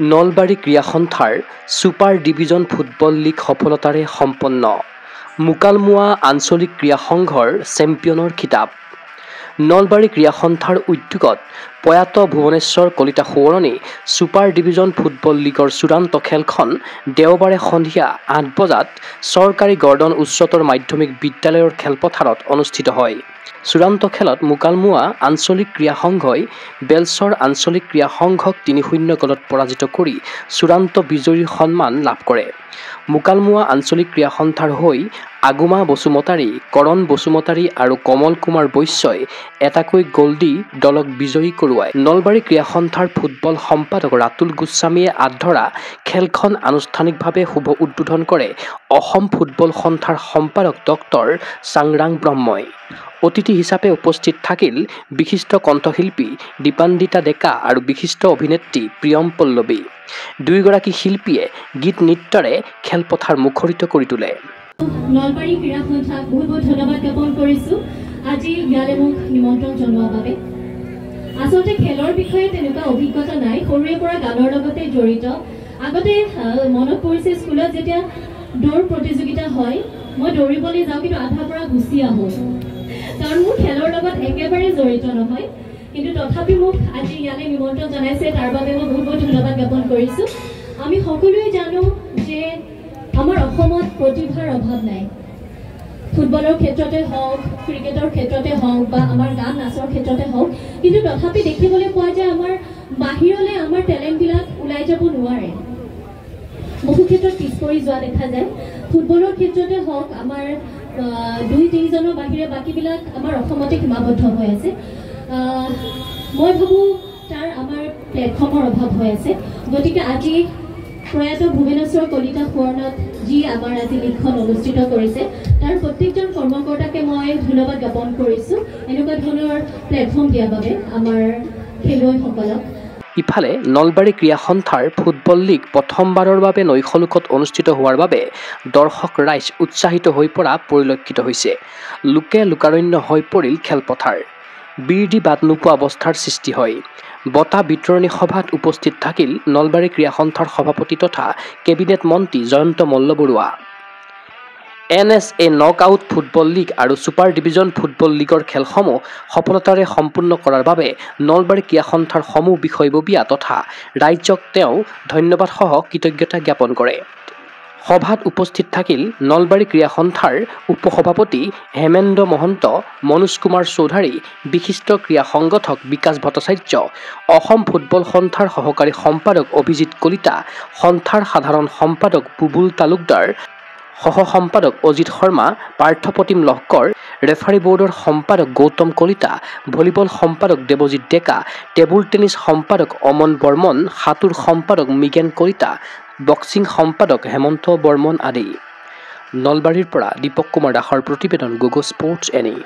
নলবাৰী ক্ৰীড়া সন্থাৰ super division football league সফলতাৰে সম্পন্ন। মুকালমুৱা আঞ্চলিক ক্ৰীড়া সংঘৰ চেম্পিয়নৰ খিতাপ। নলবাৰী ক্ৰীড়া সন্থাৰ উদ্যোগত প্ৰয়াত ভুৱনেশ্বৰ কলিতা সোঁৱৰণী ছুপাৰ ডিভিজন ফুটবল লীগৰ চূড়ান্ত খেলখন দেওবাৰে সন্ধিয়া ৮ বজাত চৰকাৰী গৰ্ডন উচ্চতৰ মাধ্যমিক বিদ্যালয়ৰ খেলপথাৰত অনুষ্ঠিত হয়। চূড়ান্ত খেলত মুকালমুৱা আঞ্চলিক ক্ৰীড়া সংঘই বেলচৰ আঞ্চলিক ক্ৰীড়া সংঘক ৩-০ গলত পৰাজিত কৰি চূড়ান্ত বিজয়ীৰ সন্মান লাভ কৰে। মুকালমুৱা আঞ্চলিক ক্ৰীড়া সন্থাৰ হৈ আগুমা বসুমতাৰী, কৰণ বসুমতাৰী আৰু কমল কুমাৰ বৈশ্যই এটাকৈ গ'ল দি দলক বিজয়ী কৰোৱায়। নলবাৰী ক্ৰীড়া সন্থাৰ ফুটবল সম্পাদক ৰাতুল গোস্বামীয়ে আঁতধৰা খেলখন আনুষ্ঠানিকভাৱে শুভ উদ্বোধন কৰে অসম ফুটবল সন্থাৰ সম্পাদক ডক্টৰ চাংৰাং ব্ৰহ্মই। অতিথি হিচাপে উপস্থিত থাকিল বিশিষ্ট কণ্ঠশিল্পী দীপান্বিতা ডেকা আৰু বিশিষ্ট অভিনেত্ৰী প্ৰিয়ম পল্লৱী। দুয়োগৰাকী শিল্পীয়ে গীত নৃত্যৰে খেলপথাৰ মুখৰিত কৰি তোলে। নলবাৰী ক্ৰীড়া সন্থাক বহুত ধন্যবাদ জ্ঞাপন কৰিছোঁ আজি ইয়ালৈ মোক নিমন্ত্ৰণ জনোৱাৰ বাবে। আচলতে খেলৰ বিষয়ে তেনেকুৱা অভিজ্ঞতা নাই, সৰুৰে পৰা গানৰ লগতে জড়িত। আগতে মনত পৰিছে স্কুলত যেতিয়া দৌৰ প্ৰতিযোগিতা হয় মই দৌৰিবলৈ যাওঁ, কিন্তু আধাৰ পৰা গুচি আহোঁ, কাৰণ মোৰ খেলৰ লগত একেবাৰে জড়িত নহয়। কিন্তু তথাপি মোক আজি ইয়ালৈ নিমন্ত্ৰণ জনাইছে, তাৰ বাবে মই বহুত ধন্যবাদ জ্ঞাপন কৰিছোঁ। আমি সকলোৱে জানো যে আমাৰ অসমত প্ৰতিভাৰ অভাৱ নাই, ফুটবলৰ ক্ষেত্ৰতে হওক, ক্ৰিকেটৰ ক্ষেত্ৰতে হওক বা আমাৰ গান নাচৰ ক্ষেত্ৰতে হওক, কিন্তু তথাপি দেখিবলৈ পোৱা যায় আমাৰ বাহিৰলৈ আমাৰ টেলেণ্টবিলাক ওলাই যাব নোৱাৰে, বহু ক্ষেত্ৰত পিছ পৰি যোৱা দেখা যায়। ফুটবলৰ ক্ষেত্ৰতে হওক আমাৰ ২-৩জনৰ বাহিৰে বাকীবিলাক আমাৰ অসমতে সীমাবদ্ধ হৈ আছে। মই ভাবোঁ তাৰ আমাৰ প্লেটফৰ্মৰ অভাৱ হৈ আছে। গতিকে আজি প্ৰয়াত ভুৱনেশ্বৰ কলিতা সোঁৱৰণত যি আমাৰ আজি লীগখন অনুষ্ঠিত কৰিছে তাৰ প্ৰত্যেকজন কৰ্মকৰ্তাকে মই ধন্যবাদ জ্ঞাপন কৰিছোঁ এনেকুৱা ধৰণৰ প্লেটফৰ্ম দিয়াৰ বাবে আমাৰ খেলুৱৈসকলক। ইফালে নলবাৰী ক্ৰীড়া সন্থাৰ ফুটবল লীগ প্ৰথমবাৰৰ বাবে নৈশলোকত অনুষ্ঠিত হোৱাৰ বাবে দৰ্শক ৰাইজ উৎসাহিত হৈ পৰা পৰিলক্ষিত হৈছে। লোকে লোকাৰণ্য হৈ পৰিল খেলপথাৰ। বিৰদি বাট নোপোৱা অৱস্থাৰ সৃষ্টি হয়। বঁটা বিতৰণী সভাত উপস্থিত থাকিল নলবাৰী ক্ৰীড়া সন্থাৰ সভাপতি তথা কেবিনেট মন্ত্ৰী Jayanta Mallabaruah. NSA knockout football league আৰু ছুপাৰ ডিভিজন ফুটবল লীগৰ খেলসমূহ সফলতাৰে সম্পূৰ্ণ কৰাৰ বাবে নলবাৰী ক্ৰীড়া সন্থাৰ সমূহ বিষয়ববীয়া তথা ৰাইজক তেওঁ ধন্যবাদসহ কৃতজ্ঞতা জ্ঞাপন কৰে। সভাত উপস্থিত থাকিল নলবাৰী ক্ৰীড়া সন্থাৰ উপসভাপতি হেমেন্দ্ৰ মহন্ত, মনোজ কুমাৰ চৌধাৰী, বিশিষ্ট ক্ৰীড়া সংগঠক বিকাশ ভট্টাচাৰ্য, অসম ফুটবল সন্থাৰ সহকাৰী সম্পাদক অভিজিৎ কলিতা, সন্থাৰ সাধাৰণ সম্পাদক বুবুল তালুকদাৰ, সহ সম্পাদক অজিত শৰ্মা, পাৰ্থপ্ৰতিম লহকৰ, ৰেফাৰী বোৰ্ডৰ সম্পাদক গৌতম কলিতা, ভলীবল সম্পাদক দেৱজিৎ ডেকা, টেবুল টেনিছ সম্পাদক অমন বৰ্মন, সাঁতোৰ সম্পাদক মিগেন কলিতা, বক্সিং সম্পাদক হেমন্ত বৰ্মন আদি। নলবাৰীৰ পৰা দীপক কুমাৰ দাসৰ প্ৰতিবেদন, গুগল স্পৰ্টছ এনি।